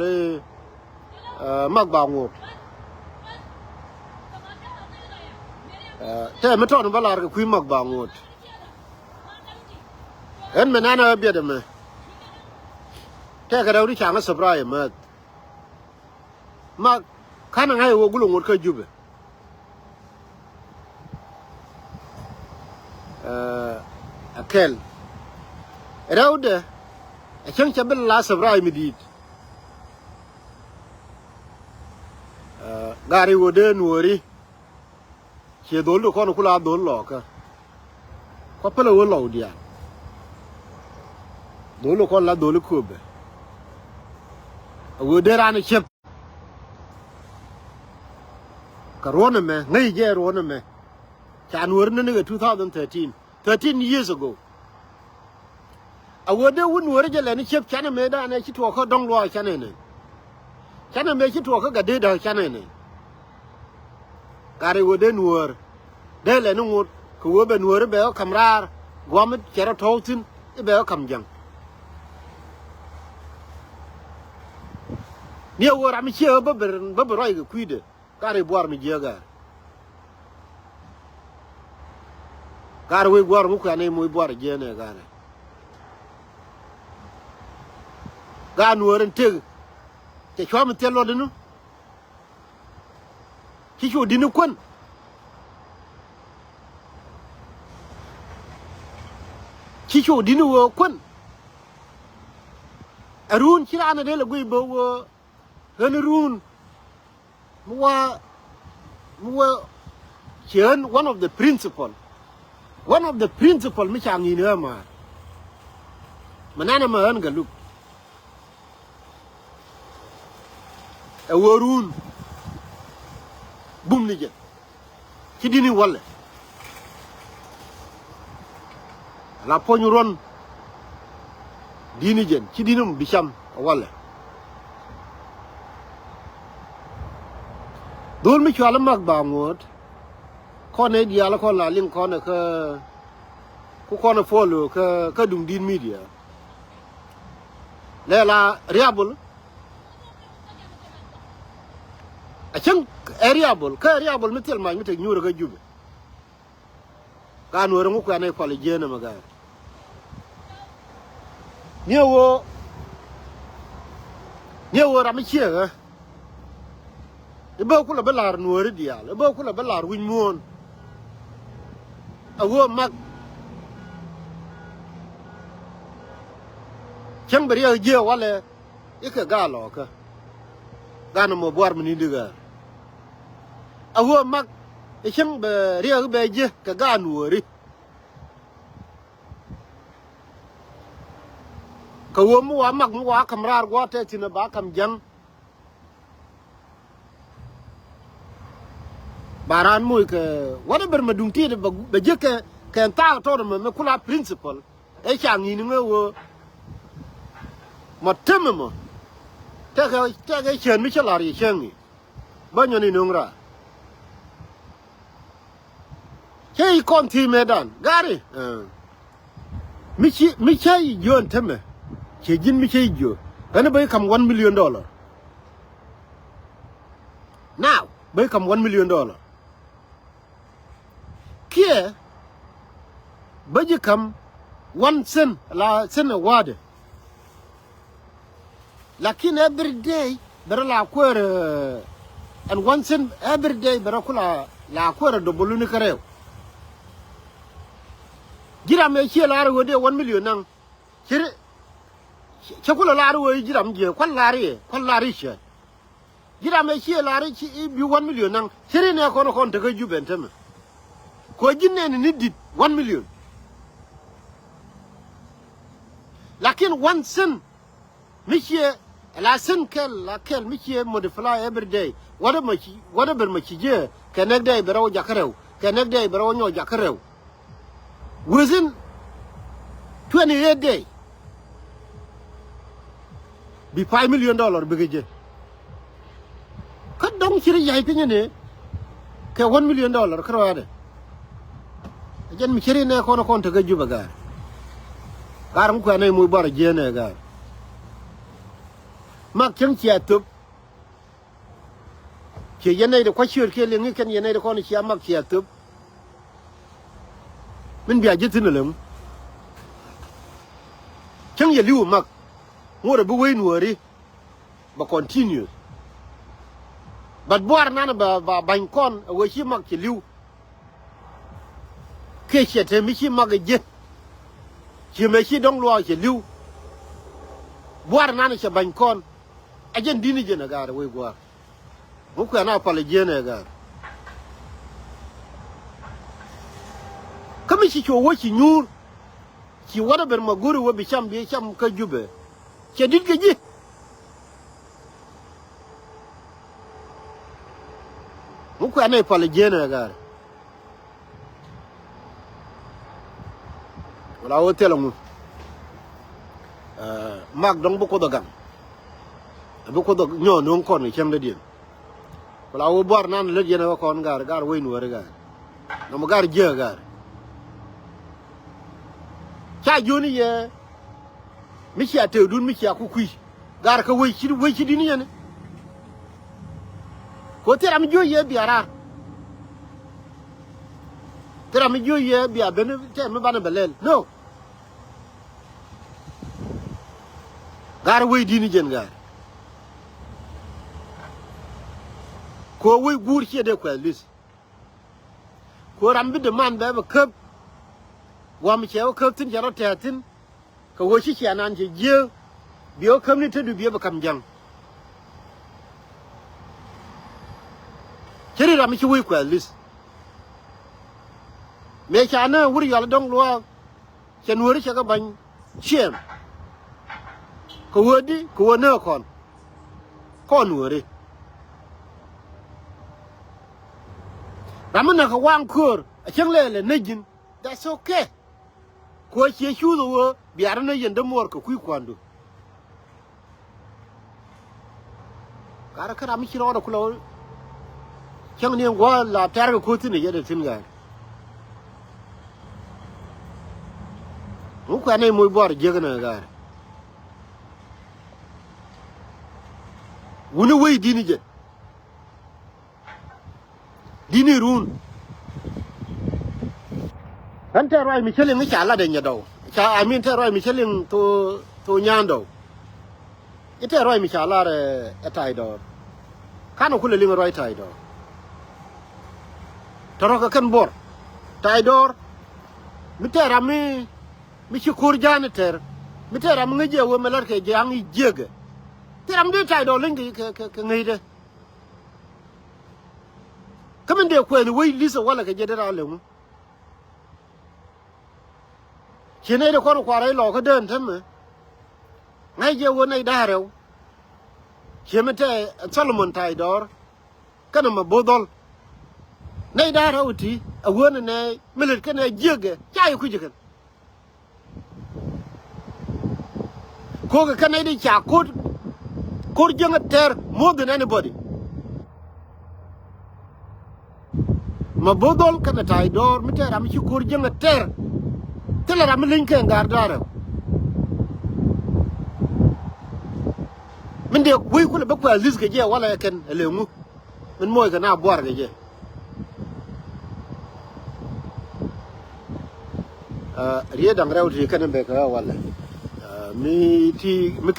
le mag Banguot te meton balar ko mag Banguot en menana biede me te ga dawri changa sabra ma ma kana ngai wo gulo ngot ka jube akel rawde a chang chabel la sabra midit gari wo de nuori che dolu kono kula dolu ka ko pele wo lo dia dolu kon la dolu kube wo de ran chep corona me ngai je rona me chan wor ne 13 years ago a wo de won wor je le ni chep chan me da ne chi to ko dong lo chan ne chan me chi to ko ga de da chan ne gari wo de nuor de le ngut ko wo be nuor be kamrar gom chero tawtin be kam jang ni wo ra mi che ba roi ga kuide gari boar mi je gari we boar mu ka ne mu boar je ne gari ga nuoren te chwa mi telo de nu ki chu dinu kun ki chu dinu wo kun arun kirana de la gui bo wo run muwa chen one of the principal mi changi ne ma manana ma han galu e worun bum ni je ci dini wala la poñu ron dini jen ci dinum bisham wala dol mi chala mag Banguot ko ne dia la ko la ling ko ne ko ne follow ka dum din media la riabul achang ariabul mitel ma mitek nyuro ga jube kan woro ko ne ko le jena maga nyewo ram chiega e ba ko la belar nuori dia e ba ko la belar win mon awo mak chang bari je wala e ka galo ka gana mo boar mini diga awo mak e chang be ria be je ka ga nuori ka wo mu wa mak mu wa kamrar go te tina ba kam jang baran mu ke wala ber madung ti be je ke ta to me kula principal e chang ni ngo mo temmo te ga chen mi chalari chen ni ba nyoni nungra hey konti medan gari mi chai yon teme che jin mi chai jo kana bay kam $1 million now bay kam $1 million kia baje kam 1 cent la sen wade lakin every day bara la kwere and 1 cent every day bara kula la kwere do boluni karew jiram me chi la ro de 1 million nang chire chakula la ro jiram je kwal lari che jiram me chi la ri chi bi 1 million nang chire ne ko no te ko jubenteme ko jinne ni dit 1 million lakin 1 cent michie la sen kel michie modify every day whatever machi je kenek day bero jakarew kenek day bero nyo jakarew within 28 days bi $5 million bëgg je ka dong ci yaay piñe ne ke $1 million krawade jen mi ciri ne kono konta ga juba gar mu ko ne muy bar jene gar mak chang chia tup che yenai de kwa chur ke lengi kan yenai de kon chia mak chia tup min bia jitin lem chang ye liu mak ngore bu wein wori ba continue but boar nana ba ban kon we chi mak chi liu ke che te mi chi mak je chi me chi dong lo chi liu boar nana che ban kon ajen dini je na gar we boar mu ko na pale je na gar kami chi cho wo chi nyur chi wada ber maguru wo bi cham ka jube che dit ke ji mu ko na pale je na gar wala wo telo mu mag dong bu ko dogan bu ko dog nyo non kon ni chem de din wala wo bor nan le yena ko kon gar we nu gar no mo gar je gar cha joni ye mi cha te dun mi cha ku kui gar ka we chi din ye ne ko tera mi jo ye biara tera mi jo ye bia ben te me bana belel no gar we din jen gar ko we gur che de ko lis ko rambi de man ba kep wa mi che ko tin jaro te tin ko wo chi che nan je je bio kam ni te du bio kam jang cheri ram chi we ko lis me cha na wuri yal dong lo chen wuri che ga ban chem ko wodi ko na kon wuri ramana ka wang kur a chang le nejin that's okay ko che chu do biar na yenda mor ko kui kwando kara mi chiro da kulo chang ne ngwa la tar ko tin ye de tin ga mu ko ne moy bor je ga ga wuni we dini je dini run han ta roi mi chelin cha la de nya do cha amin ta roi mi chelin to nyando ite roi mi cha la re etai do kanu kule ling roi tai do taro ka kan bor tai do mi tera mi chi kur jan ter mi tera mi ngeje wo melar ke jang i jege teram de tai do lingi ke ngeide kamen de ko ni we lisa wala ke jedera lemu chene de ko rai lo ka den tan ngai je wo nei da rew chemete Solomon tai dor kana ma bodol nei da rew ti a wona ne milit kana jege chai ku jikan ko ga kana de cha ko jenga ter more than anybody ma bodol kana tai dor mitera mi ko jenga ter telara mi linke ngardare min de we ko be ko lis ke je wala ken lemu min moy ga na bor ga je riya dang rewti kan be ka wala mi ti mi